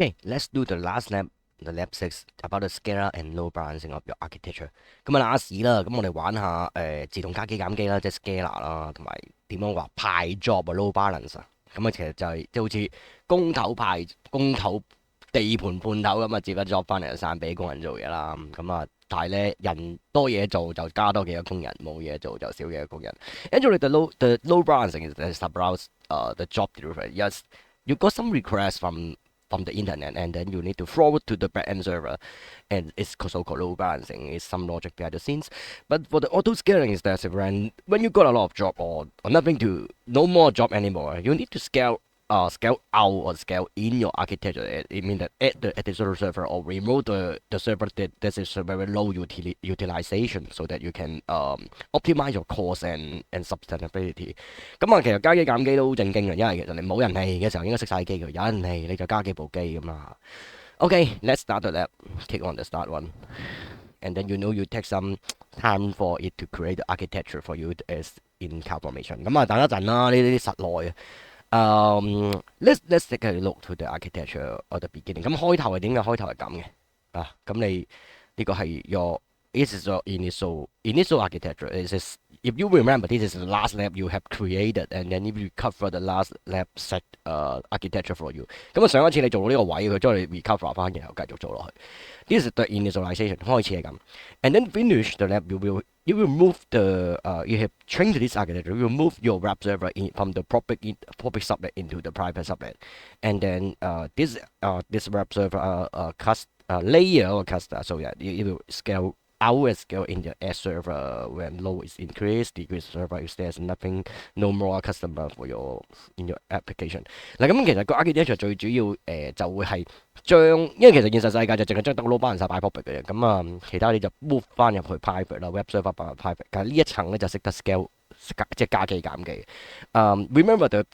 Okay, let's do the last lab, the lab 6 about the scalar and load balancing of your architecture。咁啊，嗱屎啦，咁我哋玩下自動加機減機啦，即係 scalar 啦，同埋點樣話派 job 啊 load balance 啊。咁啊，其實就係即係好似公頭地盤判頭咁啊，接咗 job 翻嚟就散俾工人做嘢啦。咁啊，但係咧人多嘢做就加多幾個工人，冇嘢做就少幾個工人。Actually, the load balancing is about the job delivery. Yes, you got some requests from the internet, and then you need to forward to the backend server, and it's so-called load balancing. It's some logic behind the scenes. But for the auto scaling is that when you got a lot of job or nothing to no more job anymore, you need to scale out or scale in your architecture. It means that add the additional server or remove the server that is very low utilization, so that you can optimize your cost and sustainability。咁啊，其實加機減機都好正經嘅，因為其實你冇人氣嘅時候應該熄晒機嘅，有人氣你就加幾部機咁啦。Okay, let's start the lab. Click on the start one, and then you take some time for it to create the architecture for you as in CloudFormation。咁啊，等一陣啦，呢啲實耐啊。Let's take a look to the architecture at the beginning。咁開頭係點嘅？開頭係咁嘅啊。咁你呢個係this is your initial architecture. If you remember, this is the last lab you have created, and then if you cover the last lab set architecture for you。咁啊，上一次你做到呢個位，佢將你 recover 翻，然後繼續做落去。This is the initialization， 開始係咁。And then finish the lab, you will move you have changed this architecture. You will move your web server from the public subnet into the private subnet, and then this web server layer or cluster, so that it will scale out and scale in the edge server when load is increased, decrease server if there's no more customer in your application。嗱，咁其實個 architecture 最主要就會係因為其實現實世界就淨係將 load balance 擺 public 嘅啫，咁啊其他你就 move 翻入去 private 啦 ，web server 擺入 private。但係呢一層咧就識得 scale， 即係加機減機。Remember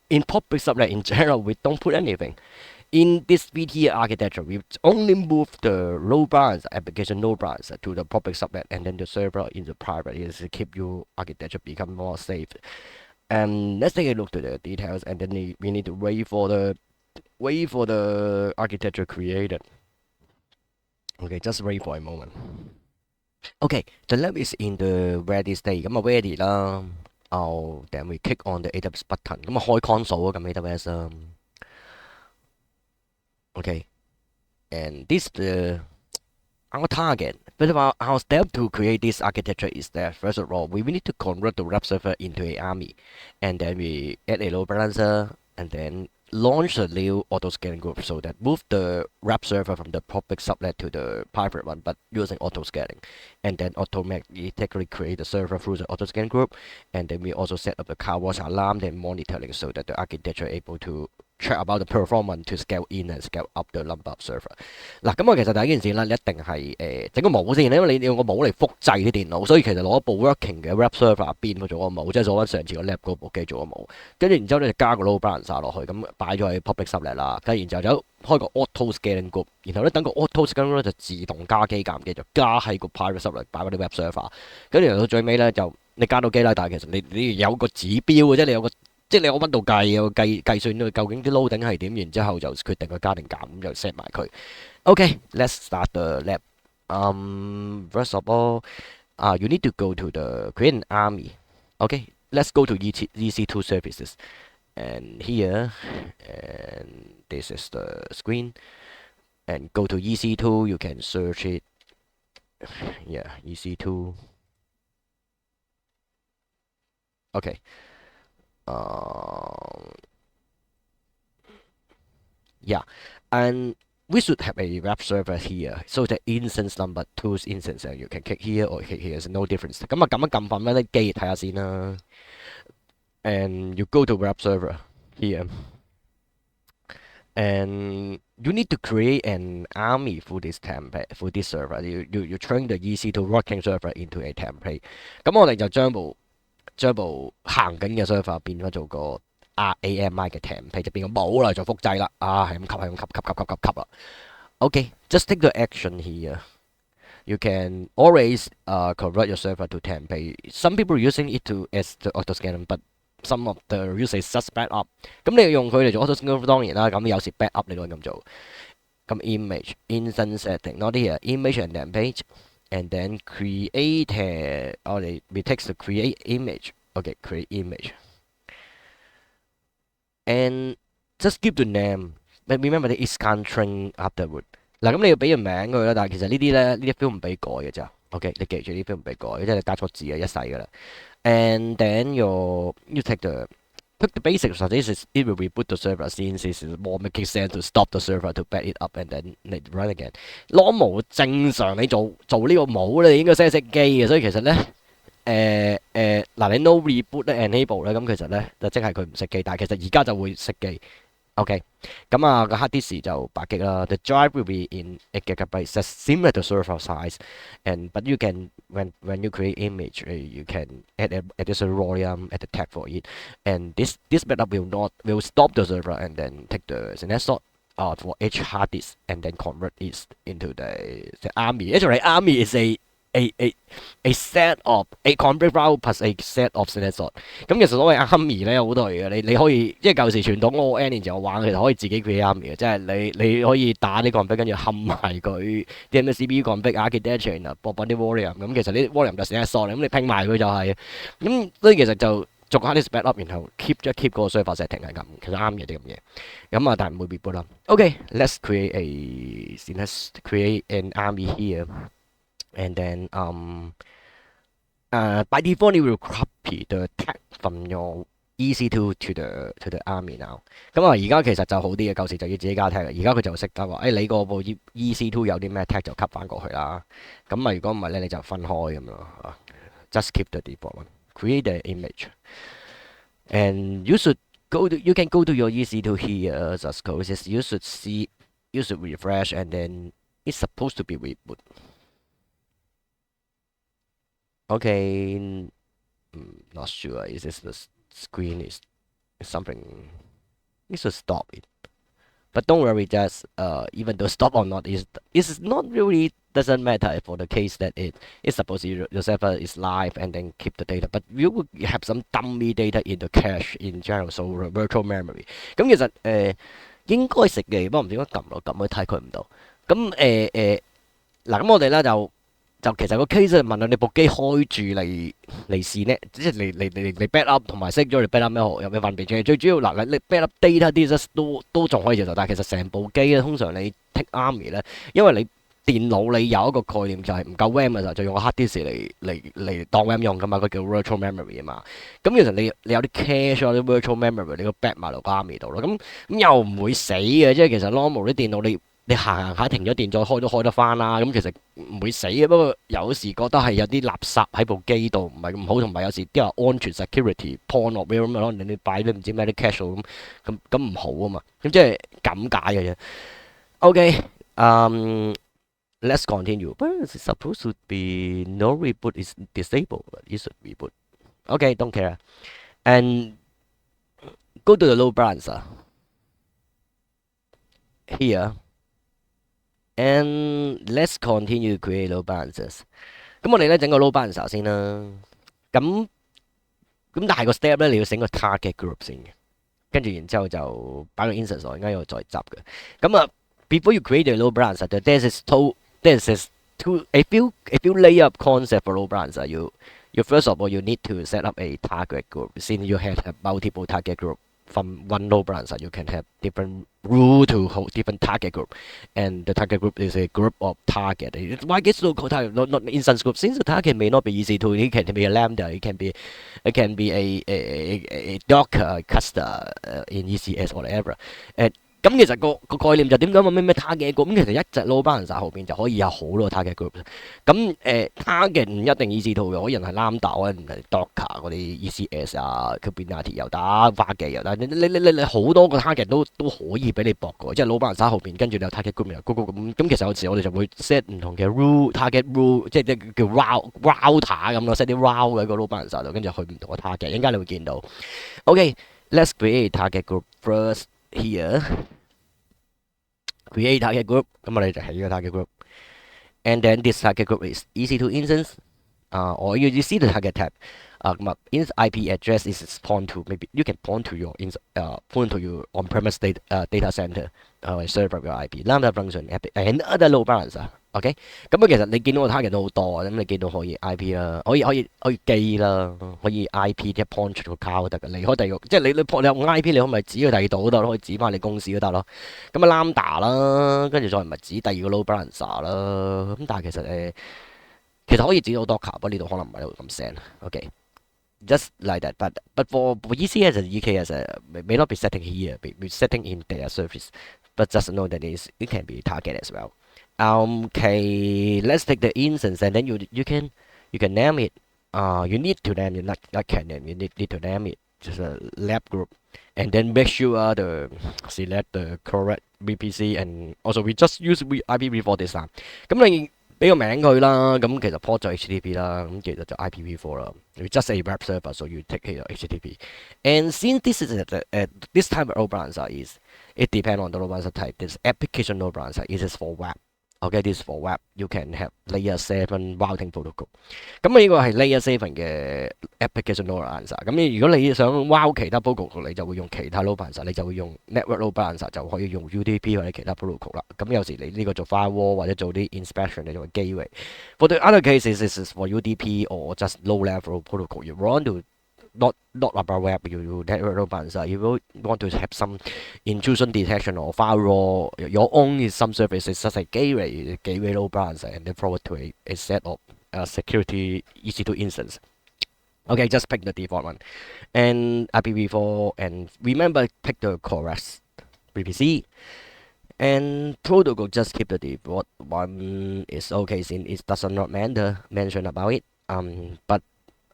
in public subnet in general we don't put anything。In this VT architecture, we only move the load balance application load balance to the public subnet, and then the server in the private is to keep your architecture become more safe. And let's take a look to the details, and then we need to wait for the architecture created. Okay, just wait for a moment. Okay, the lab is in the ready state. 咁啊 ready 啦。then we click on the AWS button. 咁啊開 console 啊，咁 AWS 啦。Okay, and this our target. But our step to create this architecture is that first of all, we need to convert the web server into an army, and then we add a load balancer, and then launch a new auto scaling group, so that move the web server from the public subnet to the private one, but using auto scaling, and then automatically create the server through the auto scaling group, and then we also set up the CloudWatch alarm and monitoring, so that the architecture able to check about the performance to scale in and scale up the number of server。嗱，咁我其實第一件事咧，你一定係整個模先，因為你用個模嚟複製啲電腦，所以其實攞一部 working 嘅 web server 變去做個模，即係做翻上次個 lab 嗰部機做個模，跟住然之後咧就加個 load balancer 落去，咁擺咗喺 public subnet 啦，跟住然之後就開個 auto scaling group，然後咧等個 auto scaling group 就自動加機減機，就加喺個 private subnet 擺嗰啲 web server，跟住到最尾咧就你加到機啦，但係其實你有個指標嘅，即係你有個溫度計算到究竟啲 loading 係點，然之後就決定佢加定減，咁就 set 埋佢。Okay, let's start the lab. First of all, you need to go to the create an army. Okay, let's go to EC2 services, and here, and this is the screen, and go to EC2. You can search it. Yeah, EC2. Okay. Yeah, and we should have a web server here. So the instance number 2 instance, you can click here or click here. There's no difference. 咁啊，撳一撳翻啲機睇下先啦。And you go to web server here, and you need to create an army for this template for this server. You turn the EC2 working server into a template. 咁我哋就將部行緊嘅 server 變咗做個AMI 嘅 template， 就變個模啦，就複製啦，係咁吸啦。Okay, just take the action here. You can always convert your server to template. Some people using it as the auto scaling, but some of the usage just backup。咁你用佢嚟做 auto scaling 當然啦，咁有時 backup 你都可以咁做。咁 image instance setting 攞啲嘢 image and then page and then create 我哋 we text to create image。OK create image and just give the name。Remember the is string afterward。嗱，咁你要俾個名佢啦，但係其實呢啲咧，呢啲 field 唔俾改嘅咋。OK， 你記住呢啲 field 唔俾改，即係你加錯字啊，一世噶啦。And then you take the basics of this is it will reboot the server since it is more making sense to stop the server to back it up and then let it run again。攞模正常你做呢個模咧，你應該識機嘅，所以其實咧嗱你 no reboot 咧 enable 咧，咁其實咧就即係佢唔識機，但係其實而家就會識機。OK， 咁啊個 hard disk 就8 GB 啦。The drive will be in 8 GB, just similar to server size. And but you can when you create image, you can add additional volume, add the tag for it. And this backup will stop the server and then take the snapshot for each hard disk and then convert it into the army. Actually, army is a set of a config file plus a set of snapshot。咁其實所謂 army 咧有好多嘢嘅，你可以即係舊時傳統我 N 年前我玩，其實可以自己 create army 嘅，即係你可以打啲 config 跟住冚埋佢啲咩 CPU config architecture，然後播放啲 volume， 咁其實呢啲 volume 就 snapshot， 咁你拼埋佢就係咁，所以其實就逐個 hard disk backup， 然後 keep 嗰個 server setting 係咁，其實啱嘅啲咁嘢。咁啊，但係唔會 reboot 啦。OK，let's create an army here。And then by default, it will copy the tag from your EC2 to the army now。咁啊，而家其實就好啲嘅，舊時就要自己加 tag 嘅，而家佢就識得話，你個部 EC2 有啲咩 tag 就 cut 翻過去啦。咁啊，如果唔係咧，你就分開咁咯。Just keep the default one. Create the image. And you can go to your EC2 here. Just close this. You should refresh and then it's supposed to be reboot. Okay, not sure. Is this the screen is something? You should stop it. But don't worry, just even though stop or not is not really doesn't matter for the case that it is supposed to your server is live and then keep the data. But you will have some dummy data in the cache in general, so virtual memory。咁其實應該食嘅，不過唔知點解撳去睇佢唔到。咁嗱，咁我哋咧就其實個 case 就問到你部機開住嚟試呢，即係嚟 backup 同埋熄咗你 backup 咩有咩分別啫？最主要嗱，你 backup data 啲都仲可以接受，但係其實成部機咧，通常你 take army 咧，因為你電腦你有一個概念就係唔夠 RAM 嘅時候，就用個 hard disk 嚟當 RAM 用噶嘛，佢叫 virtual memory 啊嘛。咁其實你有啲 cache 有啲 virtual memory， 你個 back 埋落個 army 度咯。咁又唔會死嘅，即係其實 normal 啲電腦你行下停咗電再開都開得翻啦，咁其實唔會死嘅。不過有時覺得係有啲垃圾喺部機度唔係咁好，同埋有時啲話安全 security point of view 咁可能你擺啲唔知咩啲 cache 咁唔好啊嘛，咁即係咁解嘅啫。OK，let's continue. But it's supposed to be no reboot is disabled, but it should reboot. OK, don't care. And go to the load balancer here.And let's continue to create load balancers。咁我哋咧整個 load balancer 先啦。咁但係個 step 咧，你要整個 target group 先嘅，跟住然之後就擺個 instance 落，應該要再執嘅。咁啊 ，before you create a load balancer, there is a few layer of concept for load balancer. You first of all you need to set up a target group. Since you have multiple target group.From one load balancer, you can have different rule to hold different target group, and the target group is a group of target. Why gets so called target, not instance group? Since the target may not be easy to, it can be a lambda, it can be a Docker cluster in ECS or whatever. And 咁其實個概念就點講話咩 target group？ 咁其實一隻 load balancer 後邊就可以有好多 target group。咁target 唔一定 EC2 嘅，可以係 lambda 或者唔係 Docker 嗰啲 ECS 啊 Kubernetes 又打花記又打，你好多個 target 都可以俾你駁嘅，即係 load balancer 後邊跟住你有 target group 又咁其實有時我哋就會 set 唔同嘅 target rule， 即係叫 router 咁咯 ，set 啲 route 喺個 load balancer 度，跟住去唔同嘅 target，應該你會見到。OK，let's create target group first here。Create target group， 咁我哋就起個 target group，and then this target group is EC2 instance or you see the target tab. Its IP address is point to maybe you can point to your on-premise data center server 嘅 IP lambda function and other load balancer。OK， 咁其實你見到個 target 都好多，咁你見到可以 IP 啦，可以記啦，可以 IP 一 point 出個 cloud 得㗎。離開第二個，即係你用 IP 你可唔可以指去第二度都得咯，可以指翻你公司都得咯。咁lambda 啦，跟住再唔係指第二個 load balancer 啦。咁但係其實可以指到 Docker，不過呢度可能唔係度咁 send。OK。Just like that, but for ECS and EKS, may not be setting here, be setting in their service, but just know that it can be target as well. Okay, let's take the instance and then you can name it. You need to name it, not can name. You need to name it. Just a lab group, and then make sure select the correct VPC, and also we just use IPv4 this time. 咁你俾個名佢啦，咁其實 port 就 HTTP 啦，咁其實就 IPv4 啦。You just a web server, so you take here HTTP. And since this is this type of load balancer it depends on the load balancer type. This application load balancer is for web. Okay, this is for web. You can have layer 7 routing protocol. 咁呢個係 layer 7嘅 application load balancer。咁如果你想 route 其他 protocol， 你就會用其他 load balancer， 你就會用 network load balancer， 就可以用 UDP 或者其他 protocol 啦。咁有時你呢個做 firewall 或者做啲 inspection， 你就會 gateway。For the other cases, this is for UDP or just low level protocol. You want to not about web, you network load balancer. You want to have some intrusion detection or firewall. Your own is some services such as gateway load balancer, and then forward to a set of security EC2 instance. Okay, just pick the default one, and IPv4, and remember pick the correct VPC. And protocol, just keep the default one. Is okay since it does not mention about it.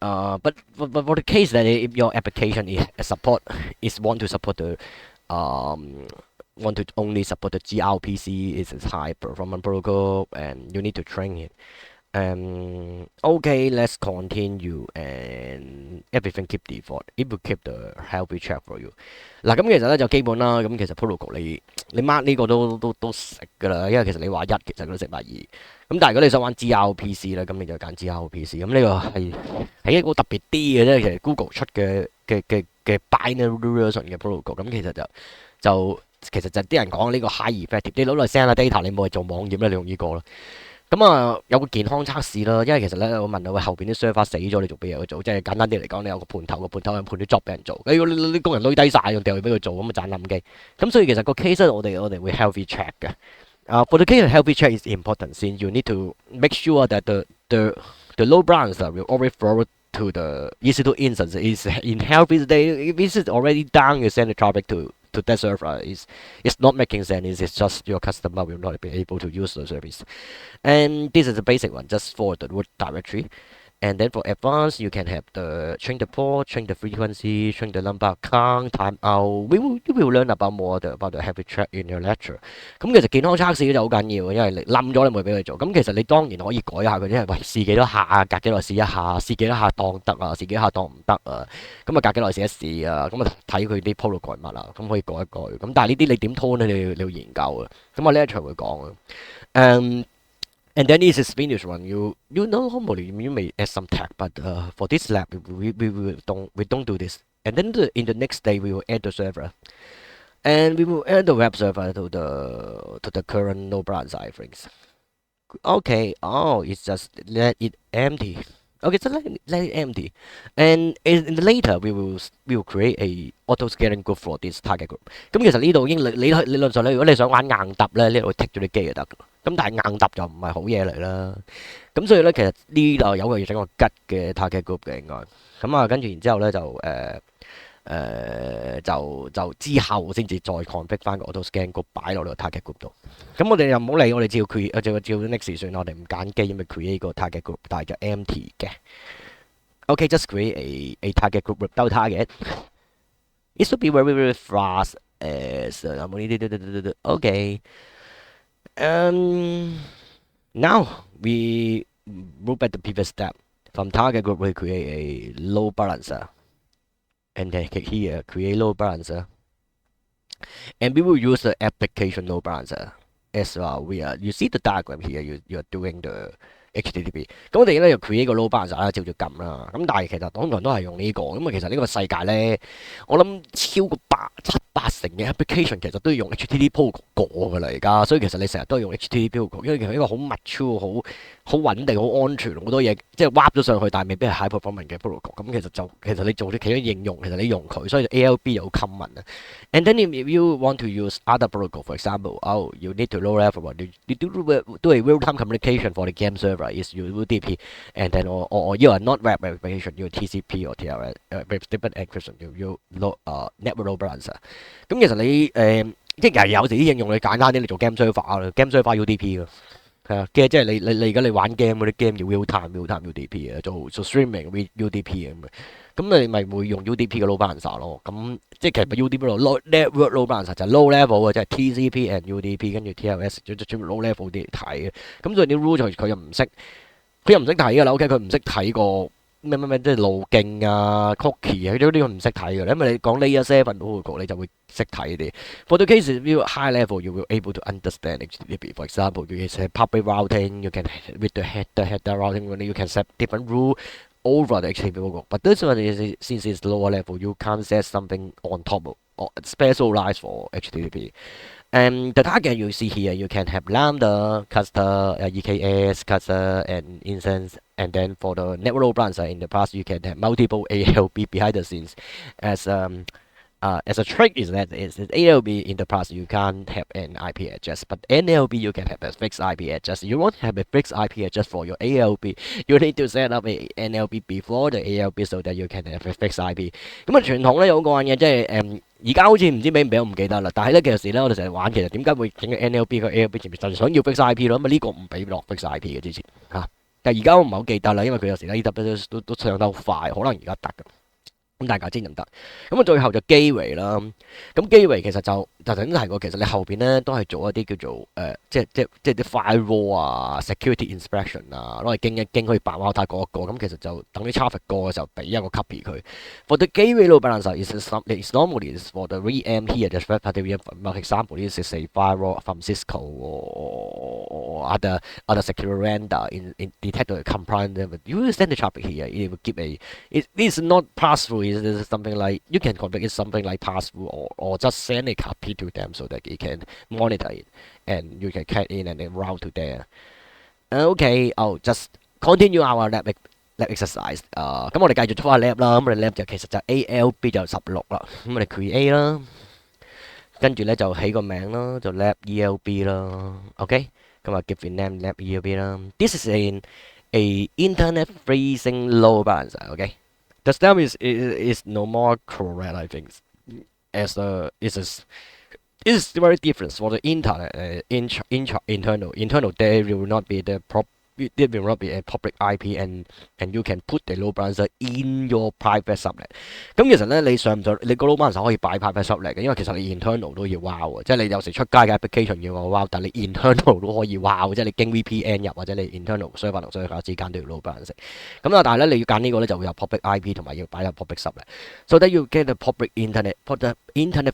But for the case that if your application want to support the want to only support the gRPC, is a high performance protocol, and you need to train it. Okay, let's continue, and everything keep default. It will keep the healthy check for you. 嗱，咁其實咧就基本啦。咁其實 protocol 你 mark 呢個都食㗎啦，因為其實你話1，其實佢都食埋2。咁但係如果你想玩 gRPC 咧，咁你就揀 gRPC。咁呢個係一個特別啲嘅啫。其實 Google 出嘅 binary version 嘅 protocol， 咁其實就啲人講呢個 high effective。你攞嚟 send 下 data， 你冇去做網頁咧，你用呢個啦。咁有個健康測試啦，因為其實咧我問到後邊啲 server 死咗，你做咩嘢去做？即係簡單啲嚟講，你有個盤頭，判啲 job 俾人做，你啲工人累低晒，用掉去俾佢做，咁啊盞冧機。咁所以其實個 case 我哋會 healthy check 嘅。For the case of healthy check is important since you need to make sure that the load balancer will always forward to the EC2 instance is in healthy state. If it's already down, you send the traffic to that server. It's not making sense. It's just your customer will not be able to use the service. And this is the basic one, just for the root directory. And then for advanced, you can have change the port, change the frequency, change the number of count, timeout. You will learn about about the healthy check in your lecture. 咁其實健康測試就好緊要，因為你冧咗你咪俾佢做。咁其實你當然可以改下佢，因為喂試幾多下啊，隔幾耐試一下，試幾多下當得啊，試幾下當唔得啊。咁啊隔幾耐試一試啊，咁啊睇佢啲 protocol 乜啊，咁可以改一改。咁但係呢啲你點 tune 咧，你要研究啊。咁我 lecture 會講啊。And then this is finished one. You know normally you may add some tag, but for this lab we don't do this. And then in the next day we will add the server, and we will add the web server to the current load balancer things. Okay. Oh, it's just let it empty. Okay, so let it empty, and later we will create a auto scaling group for this target group. 咁其實呢度已經理論上咧，如果你想玩硬揼咧，呢度剔咗啲機就得㗎。咁但係硬揼就唔係好嘢嚟啦。咁所以咧，其實呢度有個要整個吉嘅 target group 嘅應該。咁啊，跟住然之後咧就之後先至再 config 翻個 auto scan group 擺落個 target group 度。咁我哋又唔好理，我哋照 create 照 next 算啦。我哋唔揀機，咪 create 個 target group， 但係就 empty 嘅。Okay, just create a target group without target. It should be very very fast as okay. Now we move back the previous step. From target group, we create a load balancer, and then click here, create load balancer, and we will use the application load balancer as well. You see the diagram here. You are doing the HTTP。咁我哋咧就 create 個 load balancer 啦，照住撳啦。咁但係其實通常都係用呢個，咁啊其實呢個世界咧，我諗超過7、8成嘅 application 其實都要用 HTTP protocol 㗎啦而家，所以其實你成日都係用 HTTP protocol，因為其實一個好 mature、好穩定、好安全，好多嘢即係 wrap 咗上去，但係未必係 high performance 嘅 protocol。咁其實你做啲其他應用，其實你用佢，所以 ALB 又好 common 啊。And then if you want to use other protocol, for example, oh you need to low level, you do a real time communication for the game server is UDP, and then or you are not web application, you TCP or TLS, different encryption, you network load balancer。咁其實你即係有時啲應用你簡單啲，你做 game server 啦，game server UDP 㗎。係啊，即係你而家你玩 game 嗰啲 game 要 real time UDP 嘅，做 streaming UDP 咁嘅，咁你咪會用 UDP 嘅 load balancer 咯。咁即係其實 UDP network load balancer 就係 low level 嘅，即係 TCP and UDP 跟住 TLS 全部 low level 啲嚟睇嘅。咁所以啲 rule 佢又唔識睇㗎啦。OK， 佢唔識睇個咩即係路徑啊、cookie 啊，呢啲佢唔識睇嘅。因為你講 layer 7 protocol 你就會識睇啲。For the case if you high level, you will able to understand HTTP. For example, you can set public routing, you can with the header routing, you can set different rule over the HTTP protocol. But this one is since it's lower level, you can't set something on top of or specialized for HTTP. And the target you see here, you can have Lambda, cluster, EKS, cluster, and instance. And then for the network load balancer in the past, you can have multiple ALB behind the scenes. As a trick is that ALB in the past you can't have an IP address, but NLB you can have a fixed IP address. You want to have a fixed IP address for your ALB, you need to set up a NLB before the ALB so that you can have a fixed IP。咁啊傳統咧有個嘅，即係而家好似唔知俾唔俾我唔記得啦。但係咧其實咧我哋成日玩，其實點解會整個 NLB 個 ALB 前面就係想要 fixed IP 咯，咁啊呢個唔俾落 fixed IP 嘅之前嚇。但係而家我唔係好記得啦，因為佢有時咧 AWS 都上得好快，可能而家得㗎。咁大家知唔得？咁啊最後就 gateway 啦。咁 gateway 其實就頭先提過，其實你後邊咧都係做一啲叫做即係啲 firewall 啊、security inspection 啊，攞嚟經一經可以白貓太過一個。咁其實就等啲 traffic 過嘅時候俾一個 copy 佢。For the gateway load balancer is normally is for the VM here, the third party VM. For example, this is a firewall from Cisco or other security vendor in detect the compliant. You will send the traffic here. It will give this is not pass through. This is something like you can configure it something like pass through or just send a copy to them so that they can monitor it and you can cut in and then route to there. Okay, just continue our lab exercise。咁我哋繼續做下 lab 啦。咁我哋 lab 就其實就 ALB 就16啦。咁我哋 create 啦，跟住咧就起個名啦，就 lab ELB 啦。OK，咁啊 give it name lab ELB 啦。This is a internet facing load balancer。OK。The step is no more correct, I think. It's very different for the internet. Internal, there will not be there will not be a public IP, and you can put the load balancer in your private subnet。咁其實咧，你上唔上你個 load balancer 可以擺 private subnet 嘅，因為其實你 internal 都要 wow 嘅，即係你有時出街嘅 application 要 wow， 但係你 internal 都可以 wow， 即係你經 VPN 入或者你 internal server 同 server 之間都要 load balancer。咁啊，但係咧你要揀呢個咧就會有 public IP 同埋要擺入 public subnet。So that you get the public internet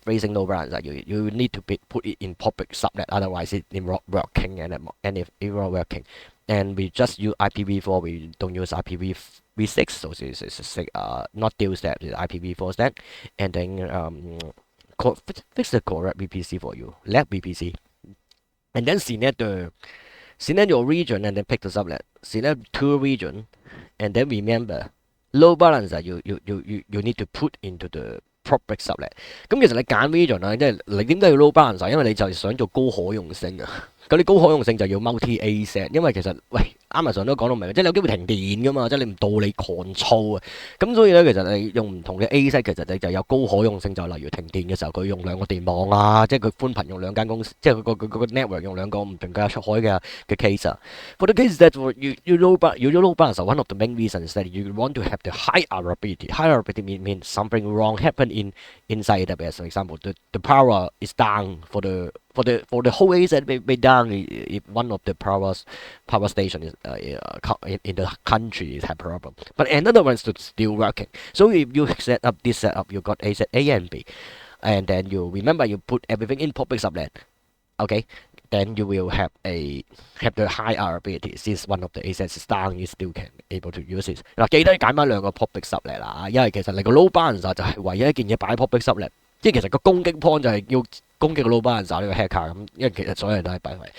facing load balancer, you need to put it in public subnet, otherwise it not working and if it not working。And we just use IPv4, we don't use IPv6, so it's not dual step, it's IPv4 stack. And then fix the correct VPC for you, lab VPC. And then select your region and then pick the subnet. Select two region, and then remember, load balancer you need to put into the public subnet。咁其實你揀 region 啦，即係你點解要 load balancer？因為你就係想做高可用性啊。咁你高可用性就要 multi ASET，因為其實Amazon 都講到明，即係你有機會停電噶嘛，即係你唔到你 control 啊。咁所以咧，其實你用唔同嘅 ASET，其實你就有高可用性，就例如停電嘅時候，佢用兩個電網啊，即係佢寬頻用兩間公司，即係佢個 network 用兩個唔同嘅出海嘅 case 啊。For the case that you load balance, one of the main reasons is that you want to have the high availability. High availability means something wrong happen inside AWS. For example, the power is down for the whole ASET may down if one of the power station is in the country have problem, but another one is still working. So if you set up this setup, you got ASET A and B, and then you remember you put everything in public subnet. Okay, then you will have the high availability. Since one of the assets is down, you still can able to use it。嗱，記得揀翻兩個 public subnet 啦，因為其實你個 load balancer 就係唯一一件嘢擺喺 public subnet，即係其實個攻擊 point 就係要攻擊個 load balancer 呢個 hacker 咁，因為其實所有人都係閉圍。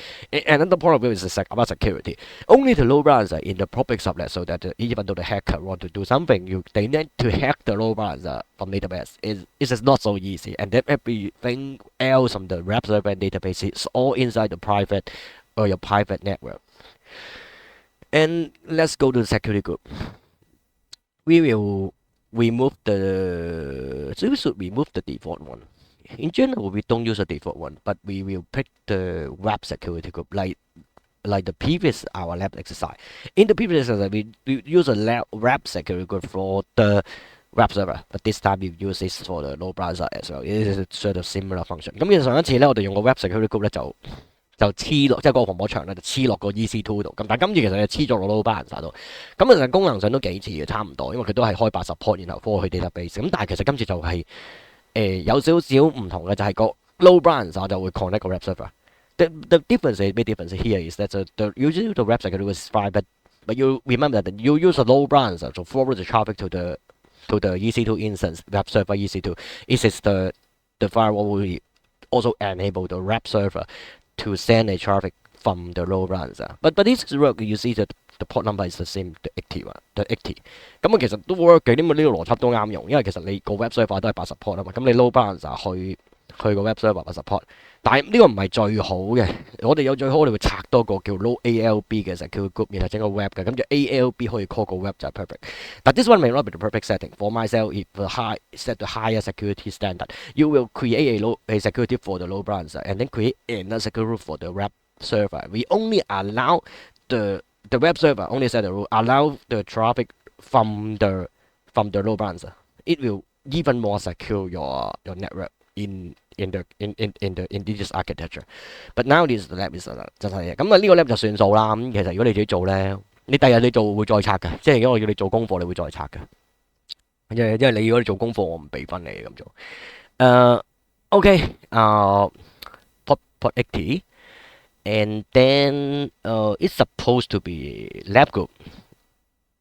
Another point of view is about security. Only the load balancer in the public subnet, so that even though the hacker want to do something, they need to hack the load balancer from AWS. It is not so easy, and then everything else from the web server and database is all inside the private or your private network. And let's go to the security group. We will remove so we should remove the default one. In general, we don't use a default one, but we will pick the web security group like the previous our lab exercise. In the previous exercise, we use a web security group for the web server, but this time we use this for the load balancer as well. It is a sort of similar function. 咁其實上一次咧，我哋用個 web security group 咧就黐落，即係嗰個防火牆咧就黐落個 EC2 度。咁但係今次其實係黐咗落 load balancer 度。咁其實功能上都幾似嘅，差唔多，因為佢都係開80 port，然後 for 去 database。咁但係其實今次就係有少少唔同嘅，就係個 load balancer 就會 connect 個 web server。The difference is big difference here is that usually the web security is private, but you remember that you use a load balancer to forward the traffic to the EC2 instance, web server EC2. It is the firewall will also enable the web server to send a traffic from the load balancer. But this work, you see that the port number is the same, the 80。咁其實都 work 嘅，因為呢個邏輯都啱用，因為其實你個 web server 都係80 port 啊嘛，咁你 load balancer去個 web server 80 port，但係呢個唔係最好嘅。我哋有最好，我哋會拆多個叫 load ALB 嘅 security group，然後整個 web 嘅，咁就 ALB 可以 call 個 web 就係 perfect。但 this one may not be the perfect setting. For myself, if set the higher security standard, you will create a security for the load balancer and then create another security for the web server. We only allow the web server only set the rule allow the traffic from the load balancer. It will even more secure your network in this architecture. But now this lab is 真係嘅。咁啊呢個 lab 就算數啦。咁其實如果你自己做咧，你第日你做會再拆嘅，即係如果我要你做功課，你會再拆嘅。因為你如果你做功課，我唔俾分你咁做。OK，port 80。And then it's supposed to be lab group.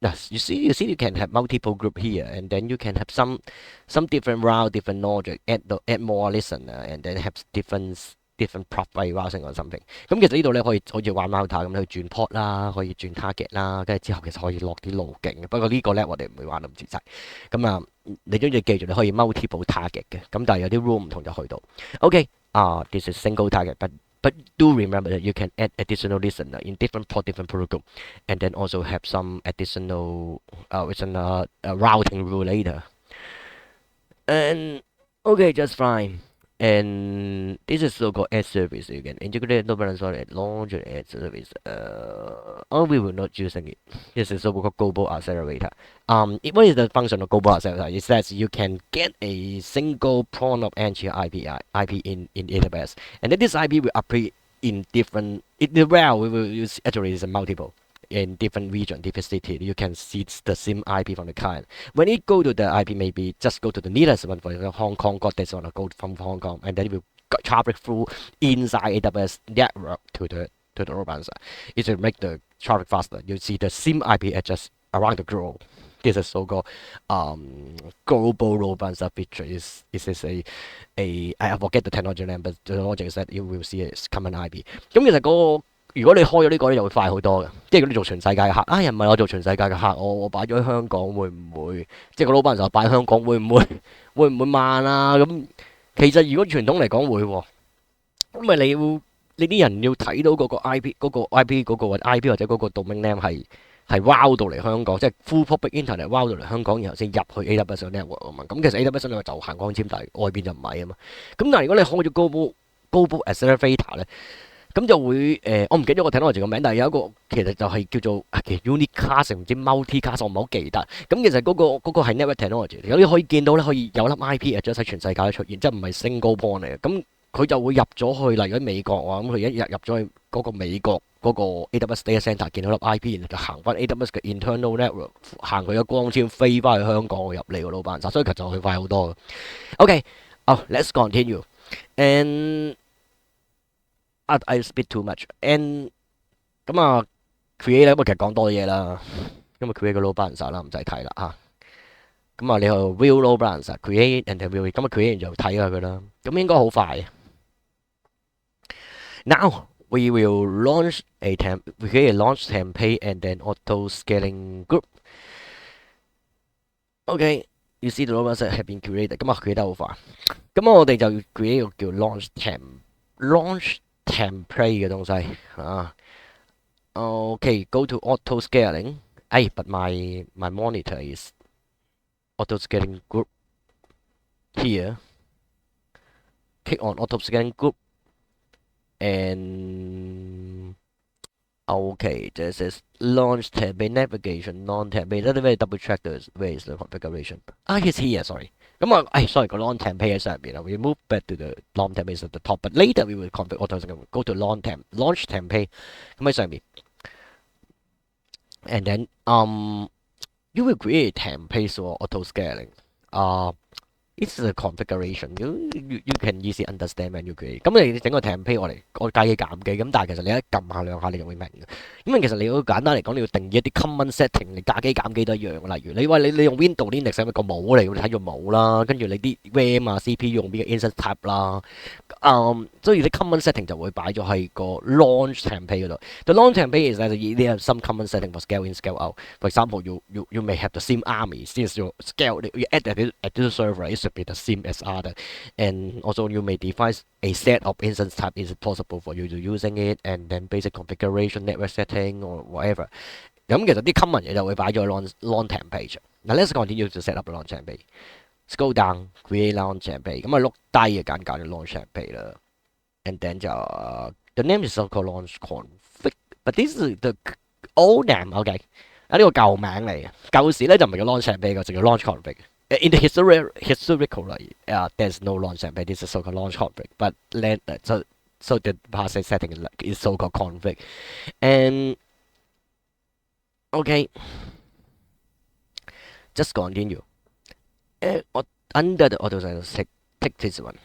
Yes, you see, you can have multiple group here, and then you can have some different route, different logic, add more listener, and then have different profile routing or something. 咁其實呢度咧可以好似玩 Malta 咁去轉 port 啦，可以轉 target 啦，跟住之後其實可以落啲路徑嘅。不過呢個咧我哋唔會玩到咁仔細。咁啊，你總之記住你可以 multiple target 嘅，咁但係有啲 rule 唔同就去到。OK，this is single target, but do remember that you can add additional listener in different port, different protocol, and then also have some additional routing rule later. And okay, just fine. And this is so-called ad service. You can integrate load balancer and launch an ad service. We will not using it. This is so-called global accelerator. What is the function of global accelerator? It says you can get a single point of entry IP in AWS, and then this IP will appear in different. We will use actually is a multiple. In different region, different city, you can see the same IP from the client. When it go to the IP, maybe just go to the nearest one, for example, Hong Kong, got this one, go from Hong Kong, and then it will traffic through inside AWS network to the load balancer. It will make the traffic faster. You see the same IP address around the globe. This is so-called global load balancer feature. Is I forget the technology name, but the logic is that you will see a common IP. 咁其實如果你開咗呢個咧，就會快好多嘅。即係如果你做全世界嘅客，又唔係我做全世界嘅客，我擺咗喺香港會唔會？即係個老闆就擺喺香港會唔會慢啊？咁其實如果傳統嚟講會喎，因為你啲人要睇到嗰個 IP 嗰個 IP 或者嗰個 domain name 係 route 到嚟香港，即係 full public internet route 到嚟香港，然後先入去 AWS network 啊嘛。咁其實 AWS network 就行光纖，但係外邊就唔係啊嘛。咁但係如果你開咗 global accelerator 咧。咁就會我唔記得個 technology 個名，但係有一個其實就係叫做unicast 唔知 multicast，我唔係好記得。咁其實嗰個係 network technology，有啲可以見到咧，可以有粒 IP address 喺全世界都出現，即係唔係 single point 嚟嘅。咁佢就會入咗去，例如喺美國啊，咁佢一日入咗去嗰個美國嗰個 AWS data centre，見到粒 IP，然後就行翻 AWS 嘅 internal network，行佢嘅光纖飛翻去香港入嚟個老闆，所以其實就會快好多嘅。OK，let's continue and I speak too much and 咁啊 create 咧，咁其實講多嘢啦，咁啊 create 個 load balancer 啦，唔使睇啦嚇。咁啊你去 view load balancer，create and then view，咁啊 create 完就睇下佢啦，咁應該好快。Now we will launch a we create a launch template and then auto scaling group. Okay, you see the load balancer have been created，咁啊 create 得好快。咁我哋就要 create 個叫 launch template 嘅東西啊。Okay, go to auto scaling. But my monitor is auto scaling group here. Click on auto scaling group and okay, this is launch template navigation non template. Let me double check this. Where is the configuration? It's here. Sorry. 咁啊，sorry 個 long template 喺上邊啦。We move back to the long template at the top, but later we will configure auto scaling. Go to launch template 咁喺上邊。And then you will create templates for auto scaling. It's a configuration. You can easily understand when you create. 咁你整個 template 我加幾減幾，咁但係其實你一撳下兩下你就會明嘅。因為其實你好簡單嚟講，你要定義一啲 common setting，你加幾減幾都一樣。例如你用 Windows Linux 係咪個模嚟？你睇住模啦，跟住你啲 RAM 啊 CPU 用邊個 instance type 啦。所以啲 common setting 就會擺咗喺個 launch template 嗰度。The launch template is that you have some common setting for scale in, scale out. For example, you may have the same army since you scale you add at this server. It should be the same as other, and also you may define a set of instance type is possible for you to using it, and then basic configuration, network setting or whatever. 咁其實啲 common 嘢就會擺咗 launch template。Now let's continue to set up the launch template. Scroll down, create launch template。咁啊碌低嘅揀 launch template 啦。And then 就the name is so-called launch config, but this is the old name. OK， 呢個舊名嚟嘅，舊時咧就唔係叫 launch template 嘅，就叫 launch config。In the historically, there's no launch template. This is so-called launch config. But so the process setting is so-called config. And okay, just continue. Under the auto scaling, take this one.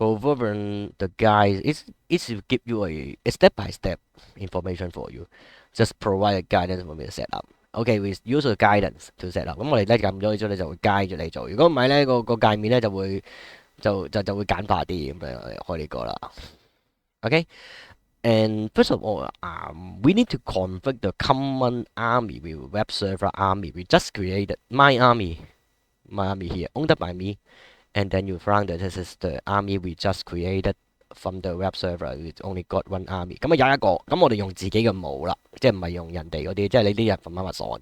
Over the guide, it will give you a step-by-step information for you. Just provide a guidance for me to set up. OK, we use the guidance to set up。咁我哋咧撳咗之後咧就會 guide 住你做。如果唔係咧個界面咧就會簡化啲咁樣開呢個啦。OK, and first of all, we need to configure the common army with web server army. We just created my army here, owned by me, and then you find that this is the army we just created from the web server. We only got one army。咁有一個，咁我哋用自己嘅模啦，即係唔係用人哋嗰啲，即係你啲人from Amazon。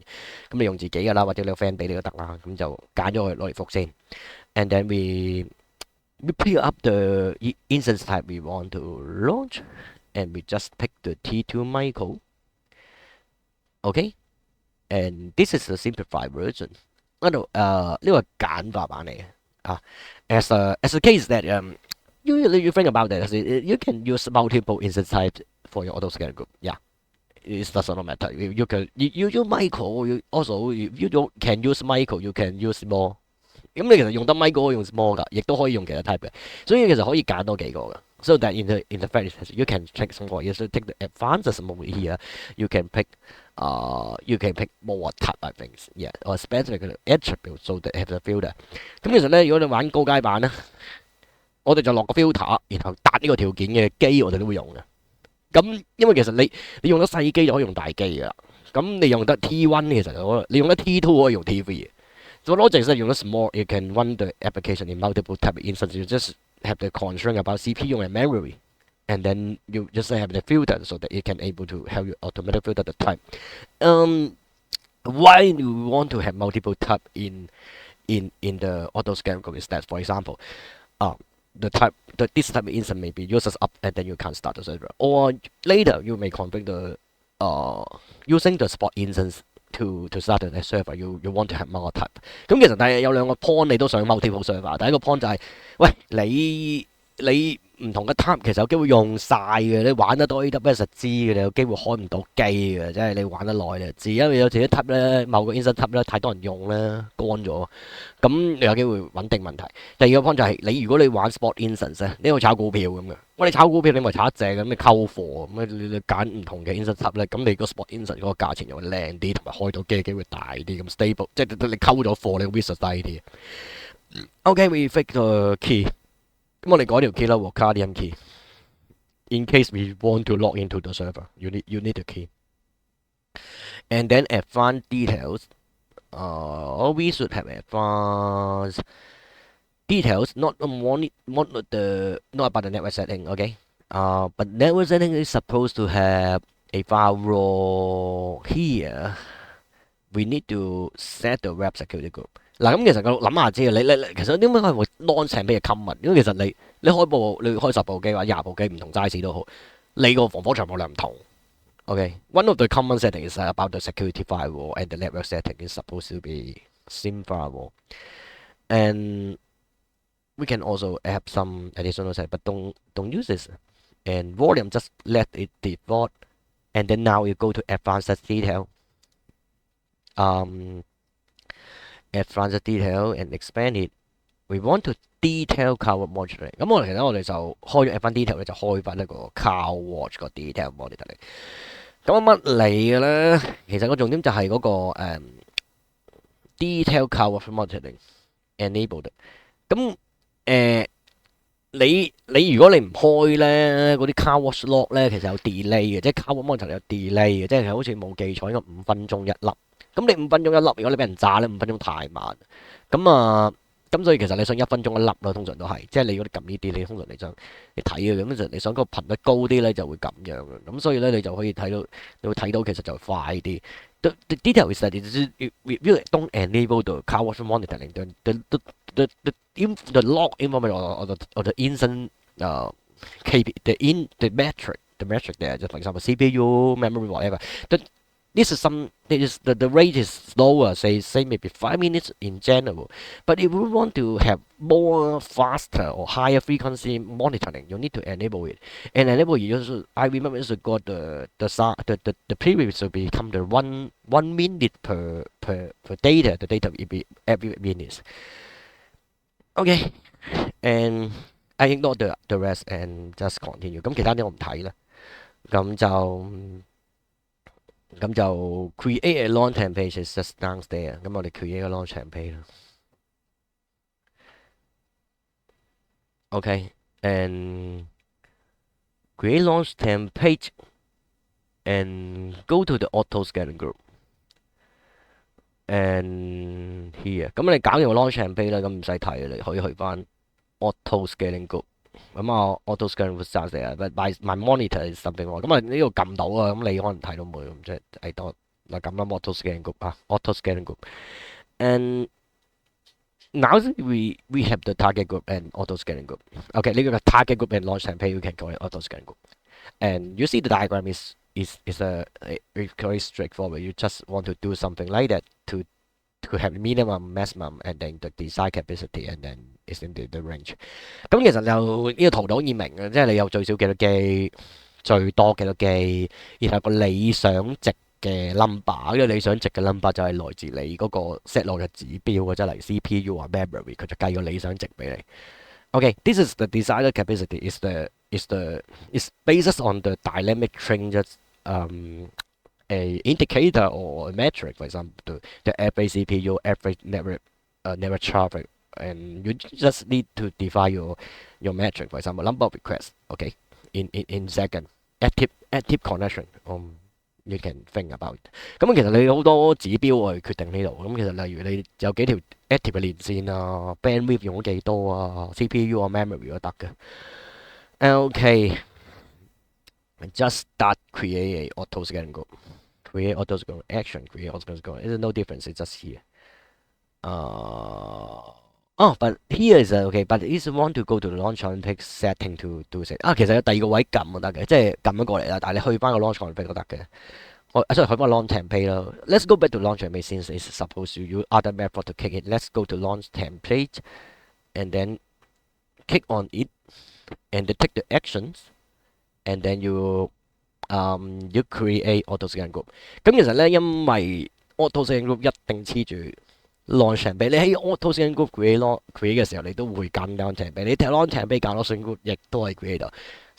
咁你用自己㗎啦，或者你個 friend 俾你都得啦。咁就揀咗佢攞嚟覆先。And then we pick up the instance type we want to launch, and we just pick the T2 micro. Okay, and this is the simplified version。呢個係簡化版嚟嘅啊。As a case that you think about that, you can use multiple instance types for your auto scaling group. Yeah, it does not matter. You can use micro. If you don't can use micro, you can use small。咁你其實用得 micro 可以用 small 㗎，亦都可以用其他 type 嘅，所以其實可以揀多幾個㗎。So that in the fact you can take some more. You should take the advanced mode here. You can pick more type of things. Yeah, or specific attributes so that have the filter。咁其實咧，如果你玩高階版咧，我哋就落個 filter，然後達呢個條件嘅機，我哋都會用嘅。咁因為其實你用得細機就可以用大機㗎啦。咁你用得 T1 其實就你用得 T2 可以用 T3 嘅。So logic 係用得 small, you can run the application in multiple type of instances. You just have the constraint about CPU and memory, and then you just have the filter so that it can able to help you automatically filter the type. Why you want to have multiple type in the auto scaling group is that, for example, this type of instance may be uses up and then you can't start the server. Or later you may configure the using the spot instance to start the server. You want to have more type. 咁其實但係有兩個 point 你都想 multiple server。第一個 point 就係、喂你唔同嘅 tab 其實有機會用晒嘅，你玩得多 AWS 就知嘅，你有機會開唔到機嘅，即係你玩得耐你就知，因為有時啲 tab 咧，某個 instance tab 咧太多人用咧，乾咗，咁你有機會穩定問題。第二個 point 就係你如果你玩 sport instance 咧，你去炒股票咁嘅，你炒股票你咪炒一隻咁，你溝貨咁你揀唔同嘅 instance tab 咧，咁你個 sport instance 嗰個價錢又會靚啲，同埋開到機嘅機會大啲，咁 stable，即係你溝咗貨，你 risk 低啲。OK，we fix the key。咁我哋改條 key 啦 Accordion key。In case we want to log into the server, you need the key. And then advanced details. We should have advanced details, not about the network setting, okay? But network setting is supposed to have a firewall here. We need to set the web security group. 嗱，咁其實諗下知你其實點解會 launch 成咩嘢 common？因為其實你開10部機或者20部機唔同 size 都好，你個防火牆冇量唔同。OK，one of the common settings is about the security firewall and the network setting is supposed to be same firewall. And we can also add some additional settings, but don't use this. And volume just let it default. And then now you go to advanced detail. Advanced detail and expand it. We want to detail CloudWatch monitoring。咁我哋就開咗 advanced detail 咧，就開翻一個 CloudWatch 個 detail monitoring。咁乜嚟嘅咧？其實個重點就係嗰個detail CloudWatch monitoring enabled。咁你如果你唔開咧，嗰啲 CloudWatch log 咧其實有 delay 嘅，即係 CloudWatch monitoring 有 delay 嘅，即係好似冇記錯應該5分鐘一粒。咁你5分鐘一粒，如果你俾人炸咧，5分鐘太慢。咁所以其實你想1分鐘一粒咯，通常都係，即係你如果你撳呢啲，你通常你睇嘅，咁就你想個頻率高啲咧，就會咁樣嘅。咁所以咧，你就可以睇到，你會睇到其實就快啲。The detail is that we really don't enable the CloudWatch monitoring. The log information or the instant the metric there, just for example CPU, memory, whatever. The rate is slower, say maybe 5 minutes in general. But if we want to have more faster or higher frequency monitoring, you need to enable it. And enable it, I remember you should got the period should become the 1 minute per data. The data will be every minute. Okay, and I ignore the rest and just continue. 咁其他啲我唔睇啦。咁就 create a launch template is just downstairs。咁我哋 create 個 launch template 啦。OK， and create launch template and go to the auto scaling group and here。咁你搞完個 launch template 啦，咁唔使睇啦，你可以去翻 auto scaling group。咁啊 auto scaling group starts there，but my monitor is something wrong。咁啊呢度撳到啊，咁你可能睇到冇咁即係睇到嗱咁啦 auto scaling group 啊 auto scaling group。And now we have the target group and auto scaling group. Okay， 呢個 target group and launch template we can call it auto scaling group. And you see the diagram is very straightforward. You just want to do something like that to have minimum, maximum, and then the design capacity, and then is in the range。咁其實就呢個圖就好易明嘅，即係你有最少幾多機，最多幾多機，然後個理想值嘅 number， 因為理想值嘅 number 就係來自你嗰個 set 落嘅指標，即係例如 CPU 啊 memory， 佢就計個理想值俾你。Okay，this is the desired capacity is based on the dynamic changes a indicator or a metric, for example, the average CPU, average network traffic, and you just need to define your metric, for example, number of requests, okay, in second, active connection, you can think about it。咁其實你好多指標去決定呢度。咁其實例如你有幾條 active 嘅連線啊 ，bandwidth 用咗幾多啊 ，CPU 啊 memory 都得嘅。Okay，just start create a auto scaling group. Create auto scaling action. Create auto scaling group. There's no difference. It's just here. But here is okay. But if you want to go to the launch config setting to do it，其實有第二個位撳都得嘅，即係撳咗過嚟啦。但係你去翻個 launch config 都得嘅。sorry， 去翻 launch template 咯。Let's go back to launch template since it's supposed to use other method to kick it. Let's go to launch template and then click on it. and then take the actions and then you create auto scan group。咁其實咧，因為 auto scan group 一定黐住 launch campaign，你喺 auto scan group create 嘅時候，你都會揀 launch campaign，你踢 launch campaign 揀 launch group 亦都係 create 到。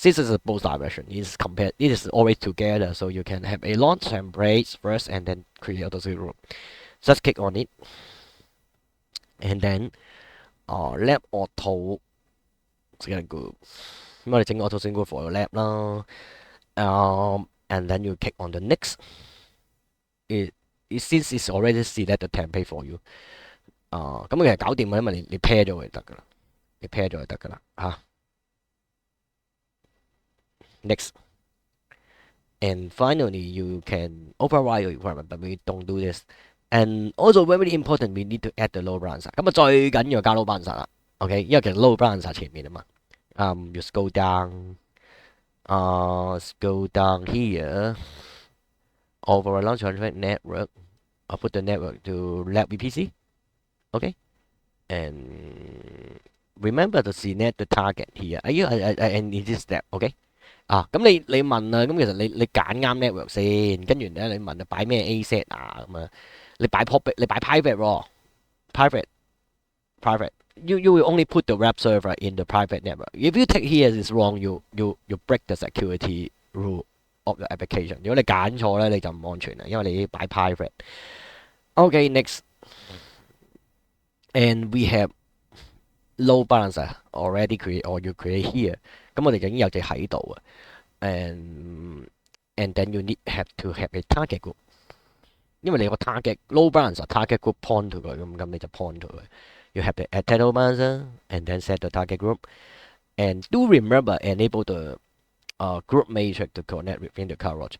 This is both direction. It is always together, so you can have a launch campaign first and then create auto scan group. Just click on it, and then lab auto scan group。咁我哋整個 auto scan group for 個 lab 啦。And then you click on the next. Since it's already select the template for you，咁其實搞掂嘅，因為你 pair 咗就得噶啦，你 pair 咗就得噶啦嚇。Next, and finally you can override your requirement, but we don't do this. And also very important, we need to add the load balancer。咁最緊要加 load balancer 啦，OK， 因為其實 load balancer 前面啊嘛。You scroll down here. Over a launch network, I'll put the network to lab VPC. Okay, and remember to select the target here. And in this step, okay. 咁你問啊，咁其實你揀啱 network 先，跟住咧你問啊擺咩 A set 啊咁啊，你擺 private 喎，private. You will only put the web server in the private network. If you take here is wrong, you break the security rule of the application。如果你揀錯咧，你就唔安全啦，因為你已經擺 private。Okay, next, and we have load balancer already create or you create here。咁我哋已經有隻喺度啊。And then you have to have a target group， 因為你有個 target load balancer target group point to 佢，咁你就 point to 佢。You have to add the load balancer and then set the target group. And do remember enable the group matrix to connect within the coverage。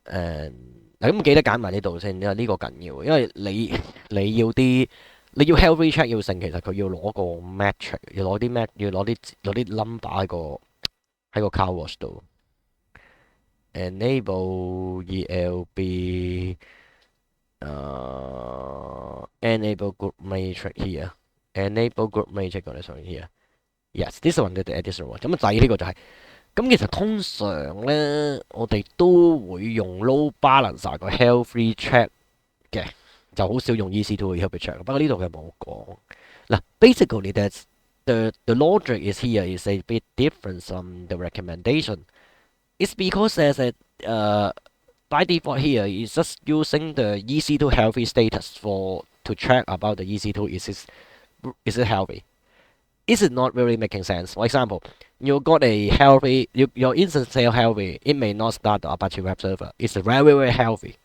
嗱咁記得揀埋呢度先，因為呢個緊要，因為你要healthy check 要成，其實佢要攞個 matrix， 要攞啲 number 喺個 coverage 度。Enable ELB enable group matrix here. Enable group matrix on this one here. Yes, this one is the additional one。咁啊，仔呢個就係。咁其實通常咧，我哋都會用 load balancer 個 healthy check 嘅，就好少用 EC2 嘅 healthy check。不過呢度佢冇講。嗱 ，basically that's the logic is here is a bit different from the recommendation. It's because as by default here is just using the EC2 healthy status to check about the EC2 is it healthy. Is it not really making sense? For example, you got a healthy, your instance is healthy, it may not start the Apache web server. It's very, very healthy.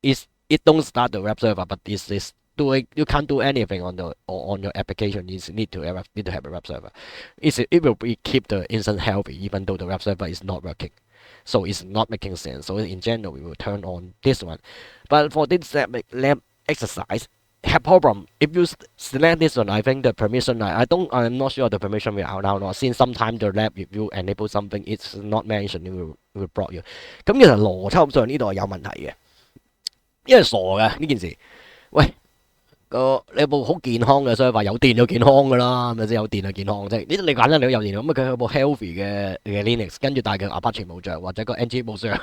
It don't start the web server, but it's doing, you can't do anything on your application. You need to have a web server. It will keep the instance healthy even though the web server is not working. So it's not making sense. So in general, we will turn on this one. But for this lab exercise, have problem. If you select this one, I think the permission, I'm not sure the permission will allow not. Since sometimes the lab, if you enable something, it's not mentioned, it will block you. 咁其實邏輯上呢度係有問題嘅，因為傻嘅呢件事。喂，你有部好健康嘅 server， 有電就健康噶啦，係咪先？有電就健康啫。你簡單你都有電，咁佢有部 healthy 嘅 Linux， 跟住但係佢 Apache 冇着，或者個 NG 冇上，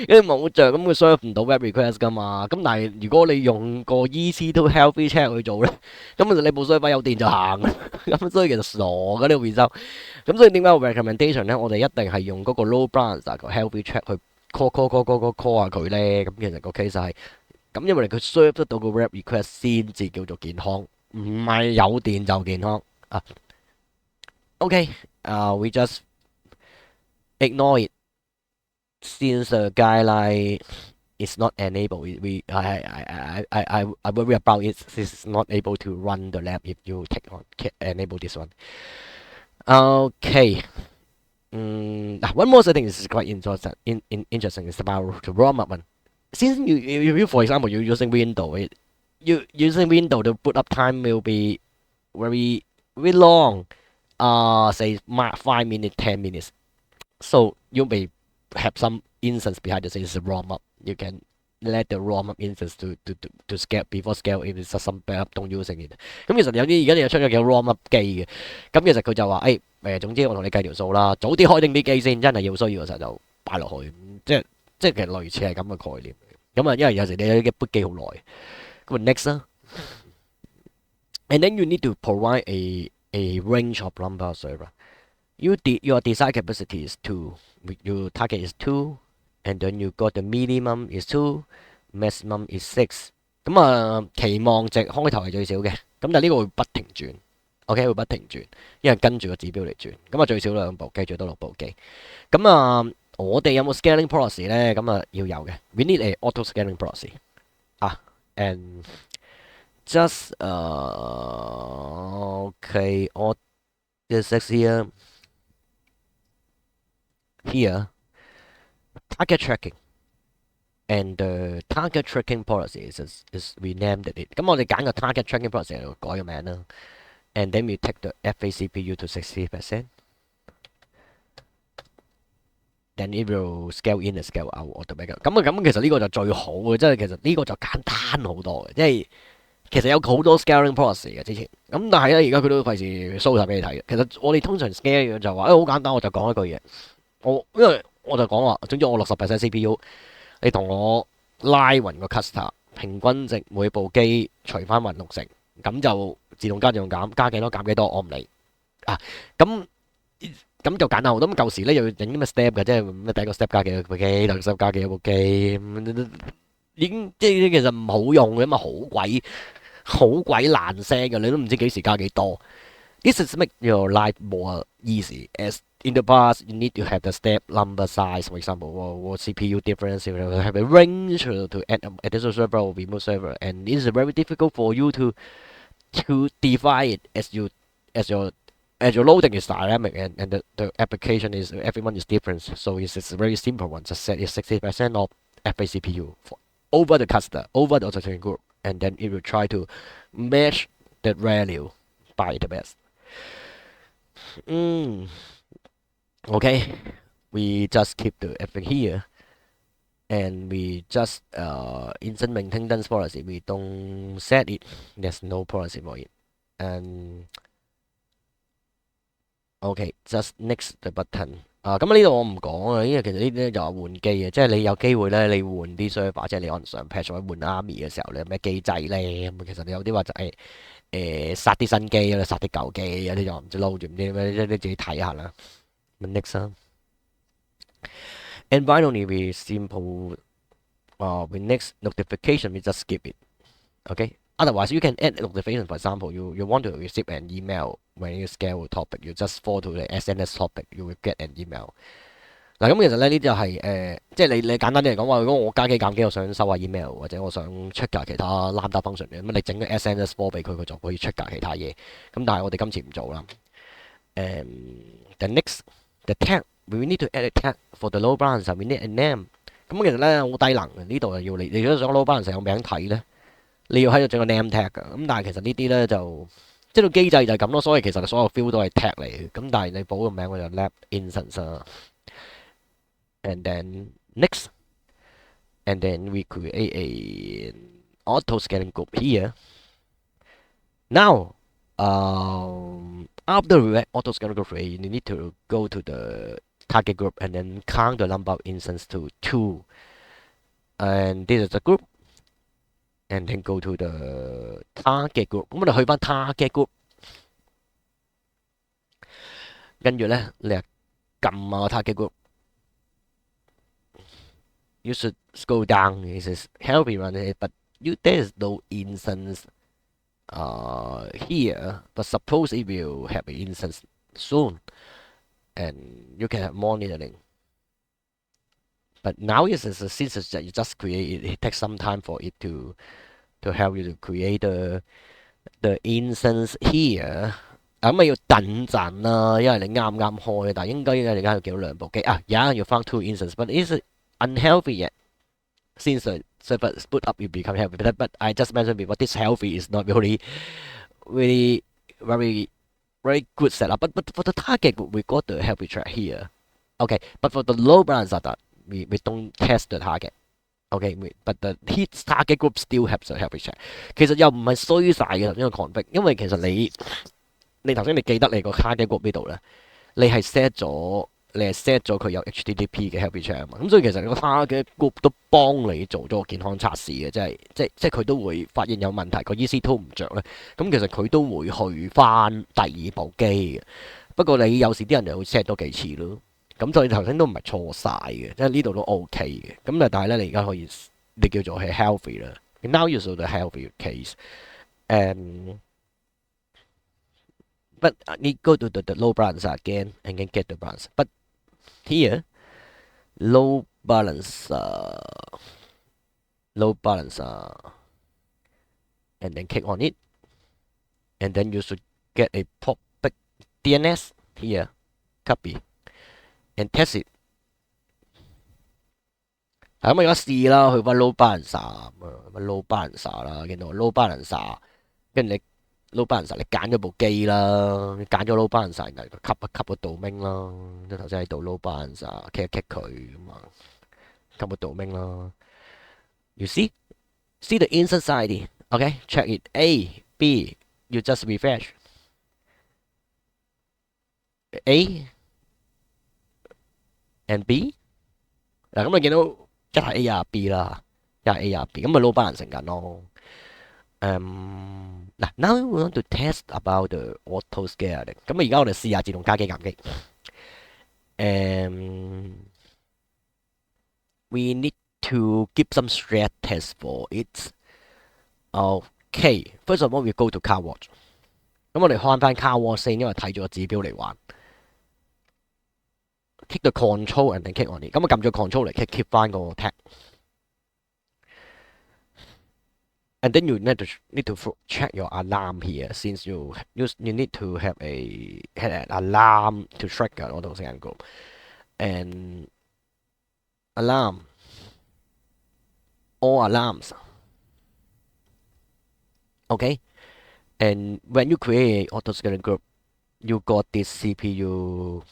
跟住冇着，咁佢 serve 唔到 web request 噶嘛。咁但係如果你用個 EC2 healthy check 去做咧，咁你部 server 有電就行，咁所以其實傻嘅呢個 result。咁所以點解 recommendation 咧？我哋一定係用嗰個 load balancer 個 healthy check 去 call 下佢咧。咁其實個 case 係。咁因為佢 serve 得到個 web request 先至叫做健康，唔係有電就健康啊。Okay, we just ignore it since the guideline is not enabled. I worry about it. This is not able to run the lab if you enable this one. Okay. One more setting is quite interesting. Interesting is about the ROM up one. Since you for example, you're using Windows, using Windows, the boot up time will be very, very long. Say 5 minutes, 10 minutes. So you may have some instance behind the scenes ROM up. You can let the ROM up instance to scale before scale if it's some backup don't using it。咁其實有啲而家你又出咗幾個 ROM up 機嘅，咁其實佢就話總之我同你計條數啦，早啲開定啲機先，真係要需要嘅時候就擺落去，即係其實類似係咁嘅概念。咁啊，因為有時你嘅筆記好耐，咁啊 next 啦，and then you need to provide a range of number of server. Your design capacity is 2, your target is 2, and then you got the minimum is 2, maximum is 6。咁啊，期望值開頭係最少嘅，咁但係呢個會不停轉，OK 會不停轉，因為跟住個指標嚟轉。咁啊最少2部機，最多6部機。咁啊，我哋有冇 scaling policy 咧？咁啊要有嘅。We need a auto scaling policy 啊，and just OK, all this here target tracking。And the target tracking policy is we named it。咁我哋揀個 target tracking policy 就改個名啦。And then we take the FA CPU to 60%。Then it will scale in and scale out automatically。咁其實呢個就最好嘅，即係其實呢個就簡單好多嘅，即係其實有好多 scaling policy 嘅之前。咁但係咧，而家佢都費事 show 晒俾你睇嘅。其實我哋通常 scale 就話，好簡單，我就講一句嘢。因為我就講話，總之我60% CPU。你同我拉勻個 cluster 平均值每部機除翻勻60%，咁就自動加自動減，加幾多減幾多，我唔理啊。咁就簡單好多。咁舊時咧又要整啲咩 step 嘅，即係咩第一個 step 加幾多部機，第二個 step 加幾多部機，已經即係其實唔好用嘅嘛，好鬼難 set 嘅，你都唔知幾時加幾多。This is make your life more easy as in the past, you need to have the step number size, for example, or CPU difference. You have a range to add additional server or remove server, and it is very difficult for you to define it as your loading is dynamic and the application is everyone is different. So it's a very simple one. Just set it 60% of FA CPU over the cluster, over the auto group, and then it will try to match that value by the best. Okay, we just keep the everything here, and we just instant maintenance policy. We don't set it. There's no policy for it. And okay, just next the button. 咁呢度我唔講啊，因為其實呢啲咧就係換機嘅，即係你有機會咧，你換啲 server，即係你可能上 patch 或者換 army 嘅時候，你有咩機制咧？咁其實你有啲話就係殺啲新機啦，殺啲舊機，有啲就唔知撈住唔知咩，你自己睇下啦。Next and finally we simple with next notification we just skip it. Okay. Otherwise you can add notification. For example, you want to receive an email when you scale a topic, you just follow to the SNS topic, you will get an email. 嗱，咁其實咧呢啲就係即係你簡單啲嚟講話，如果我加機減機，我想收下 email 或者我想 check 其他 lambda function 嘅，咁你整個 SNS 波俾佢，佢就可以 check 其他嘢。咁但係我哋今次唔做啦。The next the tag we need to add a tag for the load balancer. We need a name. 咁其實咧好低能嘅，呢度要你如果想 load balancer 有名睇咧，你要喺度整個 name tag 㗎。咁但係其實呢啲咧就即係個機制就係咁咯，所以其實所有 field 都係 tag 嚟嘅。咁但係你補個名我就 lab instance 啦。And then next, and then we create a auto scaling group here. Now, after we add auto scaling group, you need to go to the target group and then count the number of instances to 2. And this is the group. And then go to the target group. 咁我哋去翻 target group， 跟住咧你就撳target group。You should scroll down. It says help me run it, but there is no instance here. But suppose it will have an instance soon, and you can have monitoring. But now since that you just create it takes some time for it to help you to create the instance here. 咁要等陣啦，因為你啱開，但係應該你而家有幾多兩部機啊？而家要翻 two instance, but it's unhealthy yet. Since the server split up, you become healthy. But I just mentioned before, this healthy is not really very good setup. But for the target group, we got the healthy track here. Okay, but for the load balancer, we don't test the target. Okay, but the hit target group still has the healthy track. 其實又唔係衰晒嘅呢個 config，因為其實你頭先你記得你個 target group 呢度咧，你係 set 咗佢有 HTTP 嘅 help check 啊嘛，咁所以其實個 target group 都幫你做咗個健康測試嘅，即係佢都會發現有問題，個 EC2 唔着咧，咁其實佢都會去翻第二部機嘅。不過你有時啲人就會 set 多幾次咯，咁所以頭先都唔係錯晒嘅，即係呢度都 OK 嘅。咁但係咧，你而家可以你叫做係 healthy 啦。Now you show the healthy case. But need go to the low balance again and then get the balance. But here, low balance, low balance, and then click on it, and then you should get a pop-up DNS here. Copy and test it. 咁我而家試啦，去翻 low balance low balance 啦，見到 low balance，跟住你 low balance，你揀咗部機啦，你揀咗 low balance，然後吸一吸個 domain 啦，即頭先喺度 low balance，kick 一 kick 佢咁啊，吸個 domain 啦。You see the insert side, okay? Check it. A, B, you just refresh. A and B 嗱，咁你見到一係 A 啊 B 啦，一係 A 啊 B，咁咪 low balance 成緊咯。嗱，now we want to test about the auto scaling。咁而家我哋試下自動加機減機。We need to give some stress test for it. Okay, first of all, we go to car watch。咁我哋開翻 car watch 先，因為睇住個指標嚟玩。Click the control and then click on it。咁我撳咗 control 嚟 keep 翻個 tag。And then you need to check your alarm here, since you need to have an alarm to trigger auto scan group. And alarm, all alarms. Okay. And when you create auto scaling group, you got this CPU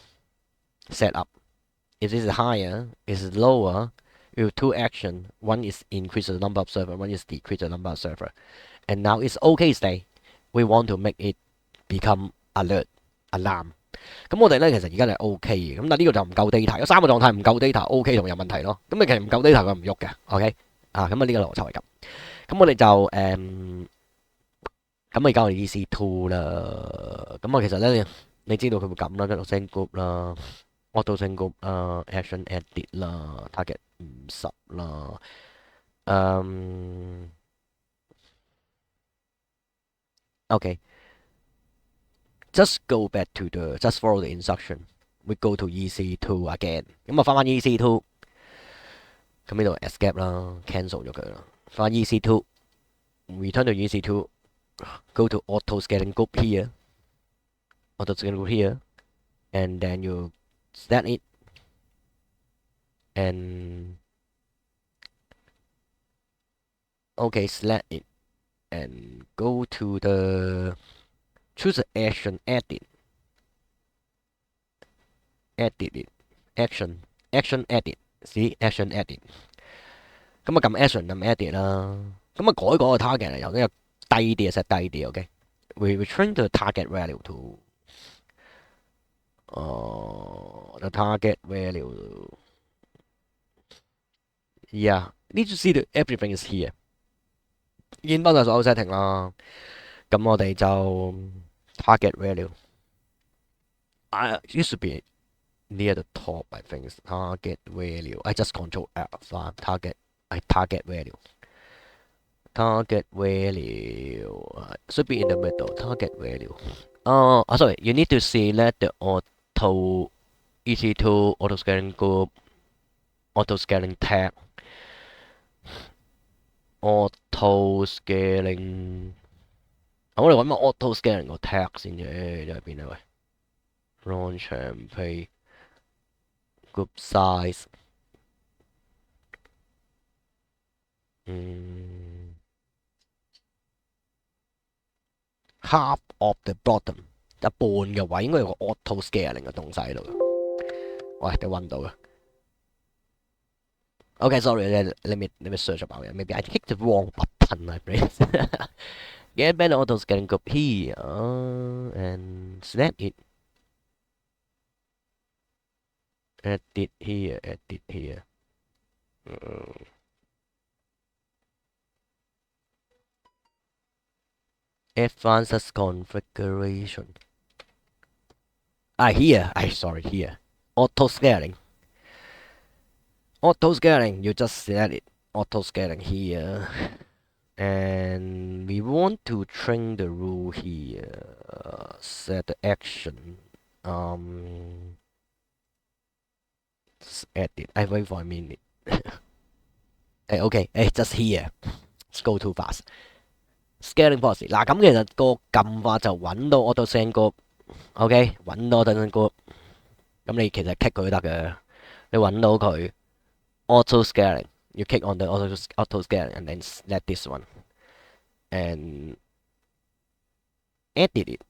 set up. If this is higher, if it's lower, you have two actions. One is increase the number of server, one is decrease the number of server. And now it's OK state. We want to make it become alert, alarm. 咁我哋咧其實而家係 OK 嘅，咁但係呢個就唔夠 data，有三個狀態唔夠 data，OK 同有問題咯。咁你其實唔夠 data 佢唔喐嘅，OK 啊，咁啊呢個邏輯係咁。咁我哋就咁而家我哋 EC2 啦。咁啊其實咧你知道佢會咁啦，跟住 send group 啦。auto send group 啦 ，action edit 啦 ，target 50啦，OK。Just go back to just follow the instruction. We go to EC2 again. 咁啊翻翻 EC2，咁呢度 escape 啦 ，cancel 咗佢啦。翻 EC2，return to EC2，go to auto scaling group here，auto scaling group here，and then you set it and okay select it and go to the choose the action edit it action edit see action edit 咁啊撳 action 撳 edit 啦，咁啊改嗰個 target 嚟，由呢個低啲啊 set 低啲 ，OK we return the target value to the target value. Yeah, need to see that everything is here. 見翻晒所有 setting 啦，咁我哋就 target value. It should be near the top, I think. Target value. I just control F. Target value. Target value should be in the middle. Target value. Sorry. You need to select the auto EC2 auto scaling group, auto scaling tag, auto scaling。我哋揾個 auto scaling 個 tag 先啫，喺邊啊喂 ？Launch and pay group size。half of the bottom， 一半嘅位應該有個 auto scaling 嘅東西喺度。喂，你揾到嘅。Okay, sorry. Let me search about it. Maybe I clicked the wrong button, my friends. Get better auto scaling group here and select it. edit here, edit here. Advanced configuration. Here. Sorry, here. Auto scaling. Auto scaling. You just set it. Auto scaling here. And we want to train the rule here. Set the action. Edit. I wait for a minute. Okay. Just here. Let's go too fast. Scaling policy 嗱，咁其實個撳法就揾到 auto send group，OK， 揾到 auto send group，咁你其實 click 佢都得嘅，你揾到佢 auto scaling，you click on the auto scaling and then select this one and edit it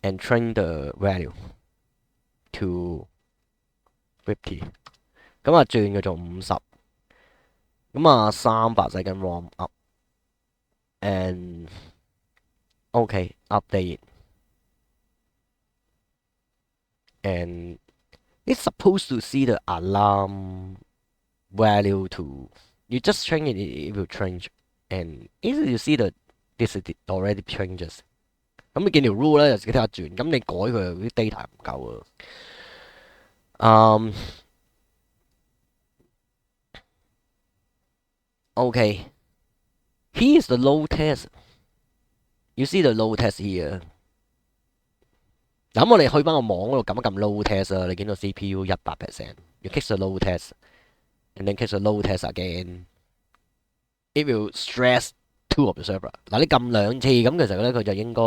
and train the value to 50，咁啊轉佢做50，咁啊300second warm up。And okay, update it. And it's supposed to see the alarm value to you just change it, it will change. And if you see the this already changes. 咁你見條 rule 咧，有時睇下轉，咁你改佢啲 data 唔夠啊。Okay. Here's the load test. You see the load test here. 咁我哋去翻個網嗰度撳一撳 load test 啊，你見到 CPU 100%。You click the load test, and then click the load test again. It will stress two of the server. 嗱，你撳2次，咁其實咧佢就應該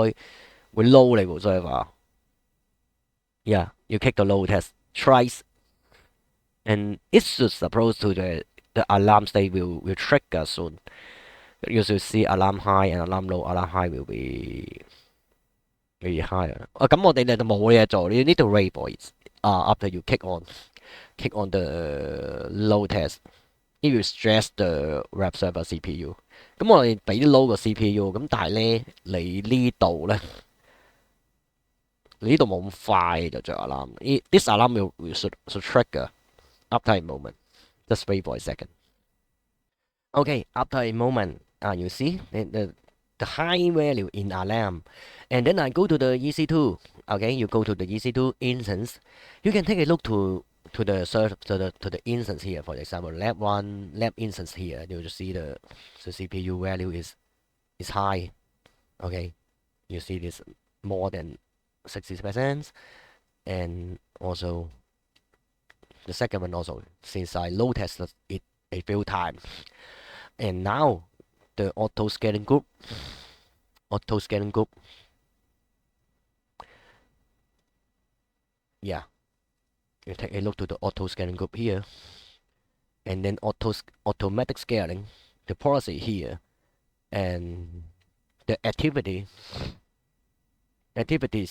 會 load 你部 server。Yeah, you click the load test twice, and it's supposed to the alarm state will trigger soon. You should see alarm high and alarm low. Alarm high will be higher. 咁我哋就冇嘢做。You need to wait for it. After you click on the load test, it will stress the web server CPU. 咁我哋俾啲 load 個 CPU，咁但係咧你呢度咧，你呢度冇咁快就着 alarm. This alarm should trigger after a moment. Just wait for a second. Okay, after a moment. You see the high value in alarm, and then I go to the EC2. Okay, you go to the EC2 instance. You can take a look to the instance here. For example, lab instance here. You will see the CPU value is high. Okay, you see this more than 60%, and also the second one also. Since I load tested it a few times, and now the auto scaling group. Yeah, you take a look to the auto scaling group here, and then automatic scaling, the policy here, and the activities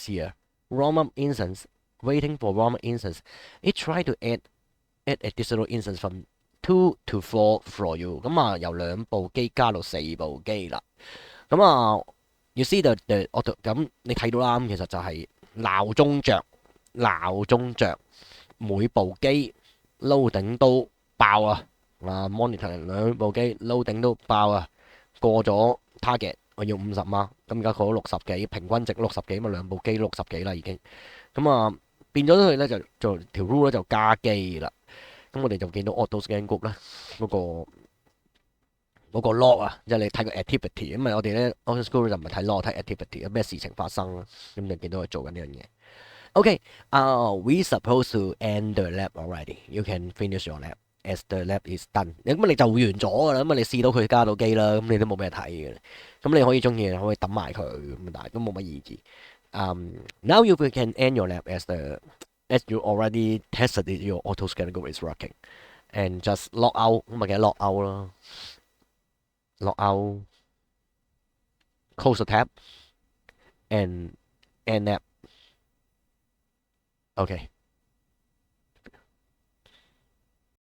here. Warm-up instance, waiting for warm-up instance. It try to add additional instance from 2 to 4 for you. 咁啊，由2部機加到4部機啦。咁啊 ，you see the auto 咁你睇到啦，咁其實就係鬧鐘着，每部機 loading 都爆啊！monitor 2部機 loading 都爆啊！過咗 target，我要50嘛，咁而家過咗60幾，平均值60幾，咁2部機60幾啦已經。咁啊，變咗佢咧就做條 rule 咧就加機啦。咁我哋就見到 auto scan group 咧嗰個 log 啊，即係你睇個 activity，因為我哋咧 auto scan 就唔係睇 log，睇 activity 有咩事情發生啦，咁就見到佢做緊呢樣嘢。Okay, we supposed to end the lab already. You can finish your lab as the lab is done. 咁你就完咗㗎啦，咁你試到佢加到機啦，咁你都冇咩睇嘅。咁你可以中意可以抌埋佢，咁但係都冇乜意義。Now you can end your lab as you already tested it, your auto scaling group is working, and just log out 咁咪記得 log out 咯 ，log out, close the tab, and end lab. Okay.